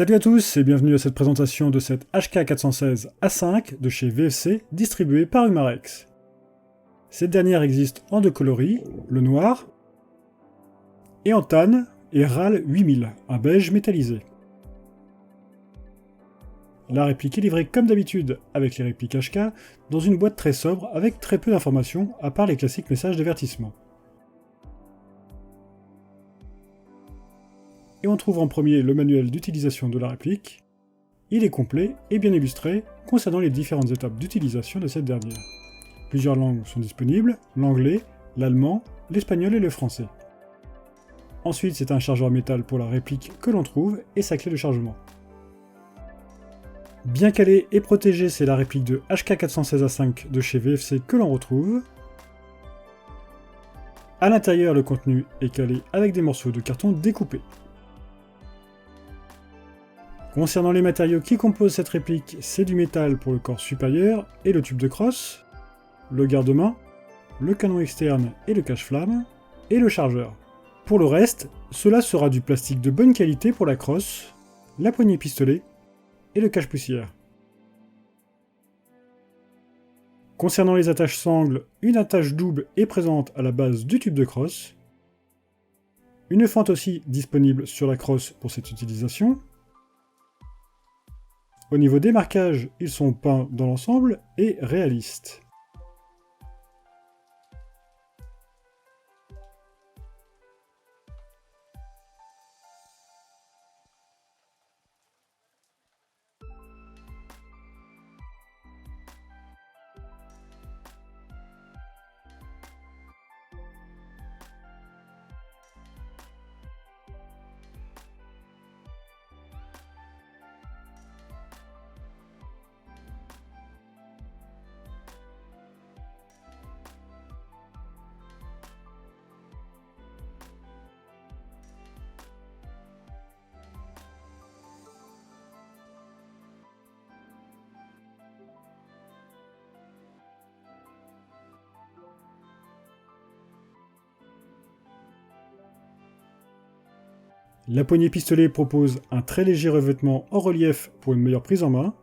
Salut à tous et bienvenue à cette présentation de cette HK416A5 de chez VFC distribuée par Humarex. Cette dernière existe en deux coloris, le noir et en tanne et RAL 8000, un beige métallisé. La réplique est livrée comme d'habitude avec les répliques HK dans une boîte très sobre avec très peu d'informations à part les classiques messages d'avertissement. Et on trouve en premier le manuel d'utilisation de la réplique. Il est complet et bien illustré concernant les différentes étapes d'utilisation de cette dernière. Plusieurs langues sont disponibles, l'anglais, l'allemand, l'espagnol et le français. Ensuite, c'est un chargeur métal pour la réplique que l'on trouve et sa clé de chargement. Bien calée et protégée, c'est la réplique de HK416A5 de chez VFC que l'on retrouve. À l'intérieur, le contenu est calé avec des morceaux de carton découpés. Concernant les matériaux qui composent cette réplique, c'est du métal pour le corps supérieur et le tube de crosse, le garde-main, le canon externe et le cache-flamme, et le chargeur. Pour le reste, cela sera du plastique de bonne qualité pour la crosse, la poignée pistolet et le cache-poussière. Concernant les attaches sangles, une attache double est présente à la base du tube de crosse, une fente aussi disponible sur la crosse pour cette utilisation. Au niveau des marquages, ils sont peints dans l'ensemble et réalistes. La poignée pistolet propose un très léger revêtement en relief pour une meilleure prise en main.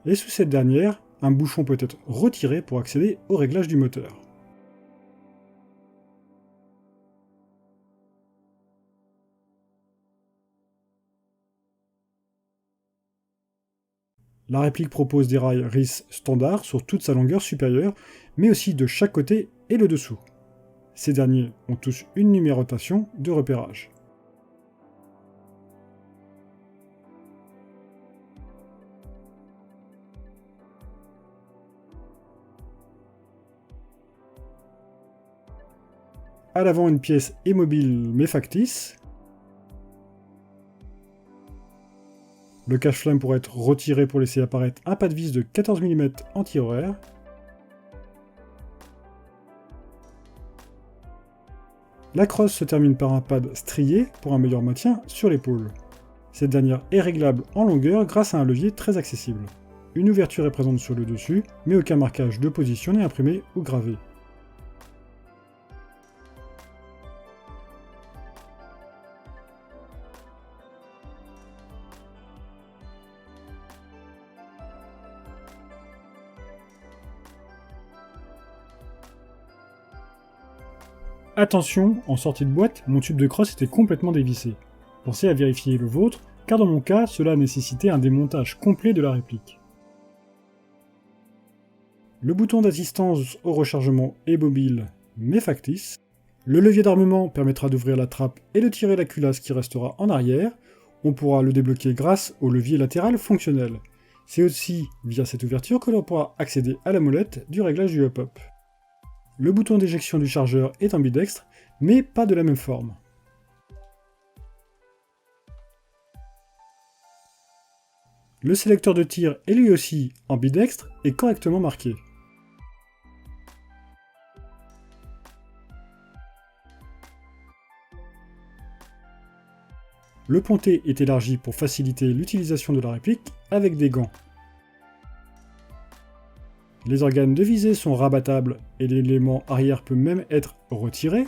Et sous cette dernière, un bouchon peut être retiré pour accéder au réglage du moteur. La réplique propose des rails RIS standard sur toute sa longueur supérieure, mais aussi de chaque côté et le dessous. Ces derniers ont tous une numérotation de repérage. À l'avant, une pièce est mobile mais factice. Le cache-flamme pourrait être retiré pour laisser apparaître un pas de vis de 14 mm anti-horaire. La crosse se termine par un pad strié pour un meilleur maintien sur l'épaule. Cette dernière est réglable en longueur grâce à un levier très accessible. Une ouverture est présente sur le dessus, mais aucun marquage de position n'est imprimé ou gravé. Attention, en sortie de boîte, mon tube de crosse était complètement dévissé. Pensez à vérifier le vôtre, car dans mon cas, cela a nécessité un démontage complet de la réplique. Le bouton d'assistance au rechargement est mobile, mais factice. Le levier d'armement permettra d'ouvrir la trappe et de tirer la culasse qui restera en arrière. On pourra le débloquer grâce au levier latéral fonctionnel. C'est aussi via cette ouverture que l'on pourra accéder à la molette du réglage du hop-up. Le bouton d'éjection du chargeur est ambidextre, mais pas de la même forme. Le sélecteur de tir est lui aussi ambidextre et correctement marqué. Le pontet est élargi pour faciliter l'utilisation de la réplique avec des gants. Les organes de visée sont rabattables et l'élément arrière peut même être retiré.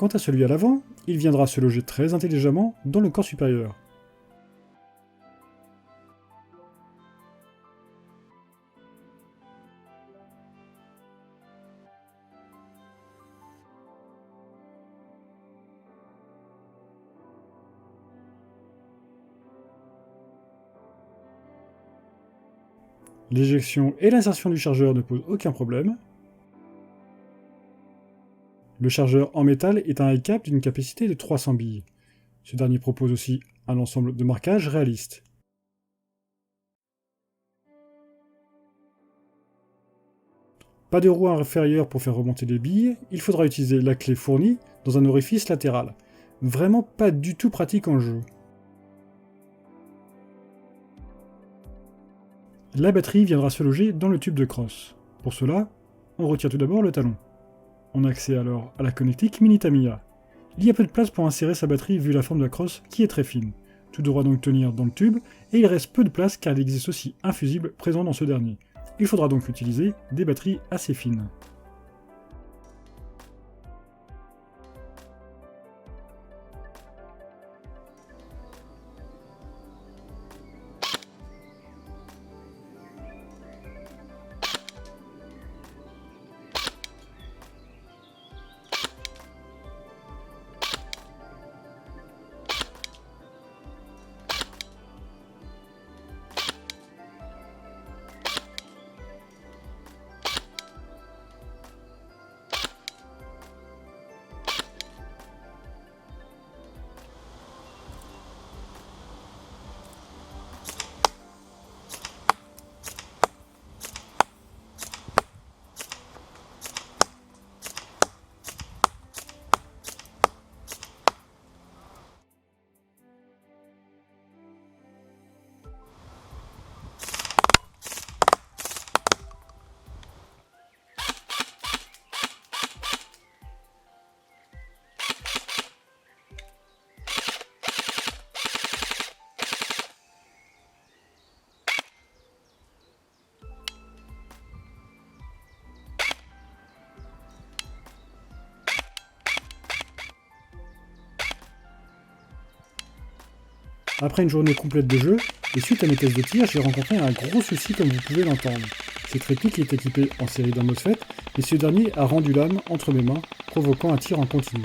Quant à celui à l'avant, il viendra se loger très intelligemment dans le corps supérieur. L'éjection et l'insertion du chargeur ne posent aucun problème. Le chargeur en métal est un high cap d'une capacité de 300 billes. Ce dernier propose aussi un ensemble de marquages réalistes. Pas de roue inférieure pour faire remonter les billes, il faudra utiliser la clé fournie dans un orifice latéral. Vraiment pas du tout pratique en jeu. La batterie viendra se loger dans le tube de crosse. Pour cela, on retire tout d'abord le talon. On a accès alors à la connectique Mini Tamiya. Il y a peu de place pour insérer sa batterie vu la forme de la crosse qui est très fine. Tout devra donc tenir dans le tube, et il reste peu de place car il existe aussi un fusible présent dans ce dernier. Il faudra donc utiliser des batteries assez fines. Après une journée complète de jeu, et suite à mes tests de tir, j'ai rencontré un gros souci comme vous pouvez l'entendre. Cette réplique est équipée en série d'un MOSFET, et ce dernier a rendu l'âme entre mes mains, provoquant un tir en continu.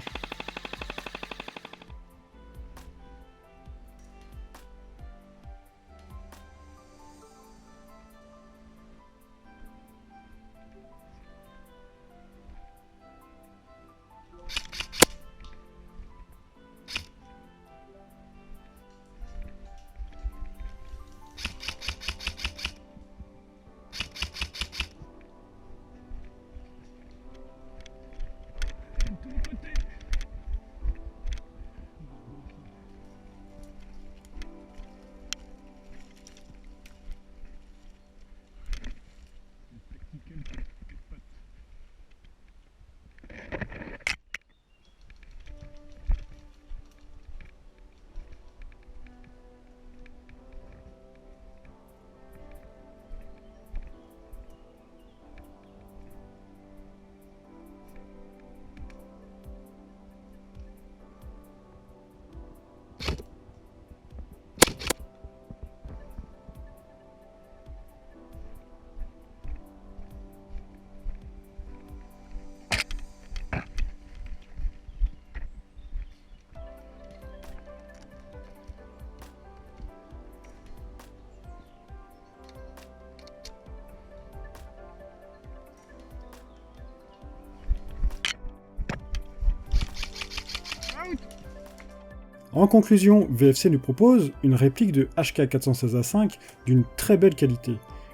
En conclusion, VFC nous propose une réplique de HK416A5 d'une très belle qualité,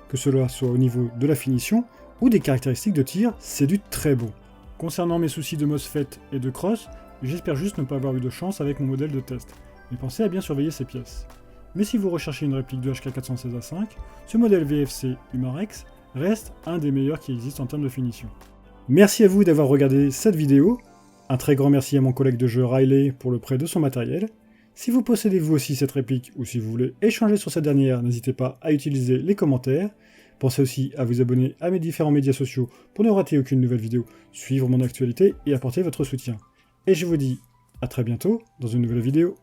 que cela soit au niveau de la finition ou des caractéristiques de tir, c'est du très bon. Concernant mes soucis de MOSFET et de cross, j'espère juste ne pas avoir eu de chance avec mon modèle de test, mais pensez à bien surveiller ces pièces. Mais si vous recherchez une réplique de HK416A5, ce modèle VFC Humarex reste un des meilleurs qui existent en termes de finition. Merci à vous d'avoir regardé cette vidéo. Un très grand merci à mon collègue de jeu Riley pour le prêt de son matériel. Si vous possédez vous aussi cette réplique ou si vous voulez échanger sur cette dernière, n'hésitez pas à utiliser les commentaires. Pensez aussi à vous abonner à mes différents médias sociaux pour ne rater aucune nouvelle vidéo, suivre mon actualité et apporter votre soutien. et je vous dis à très bientôt dans une nouvelle vidéo.